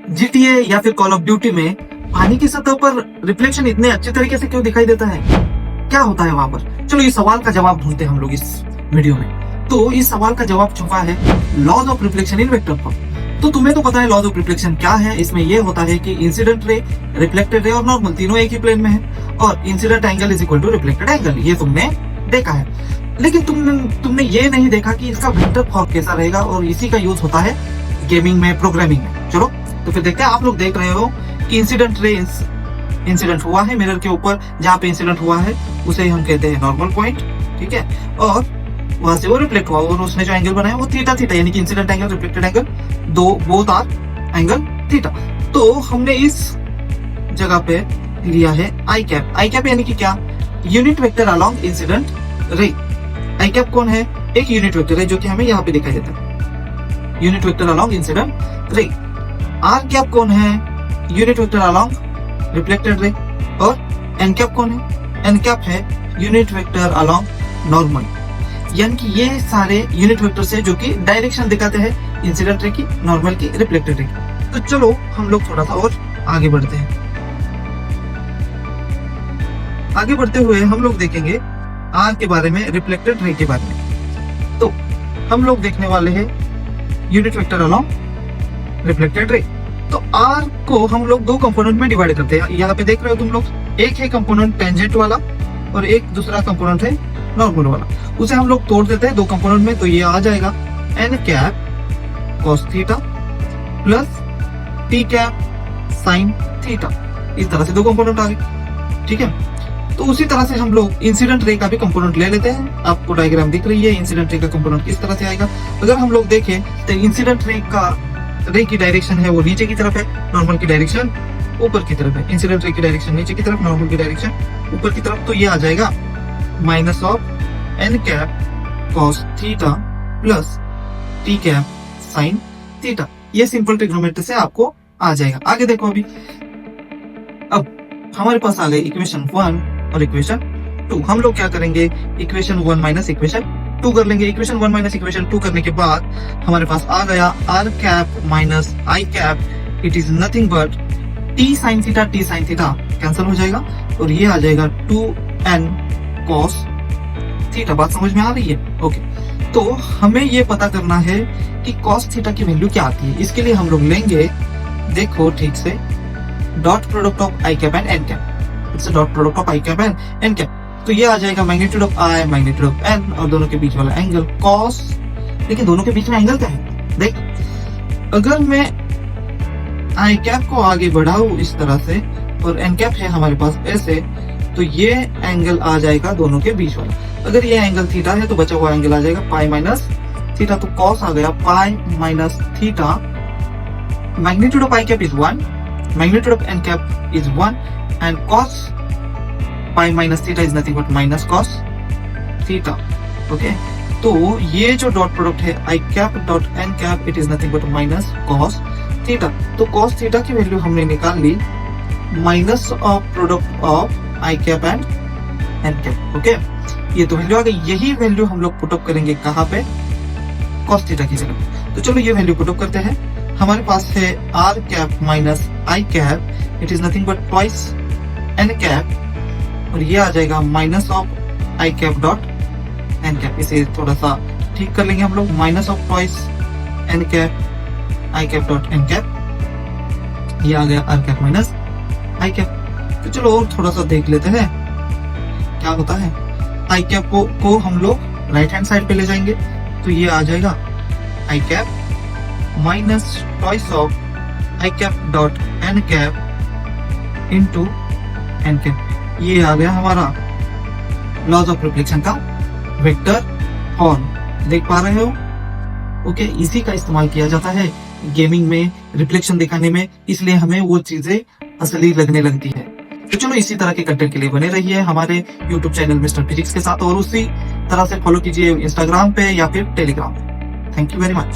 GTA या फिर call of duty में पानी की सतह पर रिफ्लेक्शन इतने अच्छे तरीके से क्यों दिखाई देता है? क्या होता है वहां पर? चलो इस सवाल का जवाब ढूंढते हैं हम लोग इस वीडियो में। तो इस सवाल का जवाब छुपा है laws of reflection in vector form. तो तुम्हें तो पता है लॉज ऑफ रिफ्लेक्शन क्या है। इसमें यह होता है कि इंसिडेंट रे, रिफ्लेक्टेड रे और नॉर्मल तीनों एक ही प्लेन में है और incident angle is equal to reflected angle. ये तुमने देखा है, लेकिन तुमने ये नहीं देखा कि इसका वेक्टर फॉर्म कैसा रहेगा और इसी का यूज होता है गेमिंग में, प्रोग्रामिंग में। चलो तो फिर देखते हैं। आप लोग देख रहे हो कि इंसिडेंट रे इंसिडेंट हुआ है मिरर के ऊपर, जहां पे इंसिडेंट हुआ है उसे हम कहते हैं नॉर्मल पॉइंट, ठीक है। और वहां से वो रिफ्लेक्ट हुआ और उसने जो एंगल बनाया वो थीटा थीटा, यानी कि incident angle, reflected angle, both R angle theta. तो हमने इस जगह पे लिया है आई कैप। आई कैप यानी कि क्या? यूनिट वेक्टर अलोंग इंसिडेंट रे। आई कैप कौन है? एक यूनिट वेक्टर है जो कि हमें यहाँ पे दिखाई देता है, unit vector along incident ray. R cap कौन है? Unit vector along reflected ray. और एन कैप कौन है? एन कैप है यूनिट वेक्टर अलोंग नॉर्मल। यानी कि ये सारे यूनिट वेक्टर से जो कि डायरेक्शन दिखाते हैं इंसिडेंट रे की, नॉर्मल की, रिफ्लेक्टेड रे की। तो चलो हम लोग थोड़ा सा और आगे बढ़ते हैं। आगे बढ़ते हुए हम लोग देखेंगे आर के बारे में, रिफ्लेक्टेड रे के बारे में। तो हम लोग देखने वाले हैं unit vector along reflected ray. तो आर को हम लोग दो कंपोनेंट में डिवाइड करते हैं। यहाँ पे देख रहे हो तुम लोग, एक है कंपोनेंट टेंजेंट वाला और एक दूसरा कंपोनेंट है नॉर्मल वाला। उसे हम लोग तोड़ देते हैं दो कंपोनेंट में। तो ये आ जाएगा N cap cos theta plus T cap sine theta. इस तरह से दो कंपोनेंट आ गए, ठीक है। तो उसी तरह से हम लोग इंसिडेंट रे का भी कंपोनेंट ले लेते हैं। आपको डायग्राम दिख रही है, इंसिडेंट रे का कंपोनेंट किस तरह से आएगा। अगर हम लोग देखें तो इंसिडेंट रे की डायरेक्शन है वो नीचे की तरफ है, नॉर्मल की डायरेक्शन ऊपर की तरफ है। इंसिडेंट रे की डायरेक्शन नीचे की तरफ, नॉर्मल की डायरेक्शन ऊपर की तरफ। तो ये आ जाएगा minus of N cap cos theta plus T cap sine theta. ये सिंपल ट्रिग्नोमेट्री से आपको आ जाएगा। आगे देखो, अभी अब हमारे पास आ गए इक्वेशन 1 और इक्वेशन 2। हम लोग क्या करेंगे? इक्वेशन 1 माइनस इक्वेशन 2 कर लेंगे। इक्वेशन 1 माइनस इक्वेशन 2 करने के बाद हमारे पास आ गया R cap minus I cap. It is nothing but T sine theta, T sine theta cancel हो जाएगा और ये आ जाएगा 2n कॉस थीटा। बात समझ में आ रही है? ओके। तो हमें ये पता करना है कि कॉस थीटा की वैल्यू क्या आती है। इसके लिए हम लोग लेंगे, देखो ठीक से, dot product of I cap and N cap. It's dot product of I cap and N cap. तो ये आ जाएगा magnitude of I, magnitude of N और दोनों के बीच वाला एंगल कॉस। लेकिन दोनों के बीच में एंगल क्या है? देख, अगर मैं आई कैप को आगे बढ़ाऊं इस तरह से और एन कैप है हमारे पास ऐसे, तो ये एंगल आ जाएगा दोनों के बीच वाला। अगर ये एंगल थीटा है तो बचा हुआ एंगल आ जाएगा पाई माइनस थीटा। तो कॉस आ गया pi minus theta. Magnitude of I cap is 1, magnitude of N cap is 1 and cos pi minus theta is nothing but minus cos theta. Okay, तो ये जो डॉट प्रोडक्ट है i cap dot N cap, it is nothing but minus cos theta. तो cos theta की value हमने निकाल ली minus of product of I cap and N cap. Okay, ये तो वैल्यू आ गई। यही वैल्यू हम लोग पुटअप करेंगे कहाँ पे? कॉस थीटा की जगह। तो चलो ये वैल्यू पुटअप करते हैं। हमारे पास है R cap minus I cap, it is nothing but twice N cap और ये आ जाएगा minus of I cap dot N cap. इसे थोड़ा सा ठीक कर लेंगे हम लोग, minus of twice N cap I cap dot N cap. ये आ गया R cap minus I cap. तो चलो और थोड़ा सा देख लेते हैं क्या होता है। आई कैप को हम लोग राइट हैंड साइड पे ले जाएंगे तो ये आ जाएगा i cap minus twice of I cap dot N cap into n cap. ये आ गया हमारा लॉज ऑफ रिफ्लेक्शन का वेक्टर फॉर्म। देख पा रहे हो? ओके, इसी का इस्तेमाल किया जाता है गेमिंग में, रिफ्लेक्शन दिखाने में, इसलिए हमें वो चीजें असली लगने लगती है। तो चलो इसी तरह के कंटेंट के लिए बने रहिए हमारे YouTube चैनल मिस्टर फिजिक्स के साथ और उसी तरह से फॉलो कीजिए इंस्टाग्राम पे या फिर टेलीग्राम पे। Thank you very much.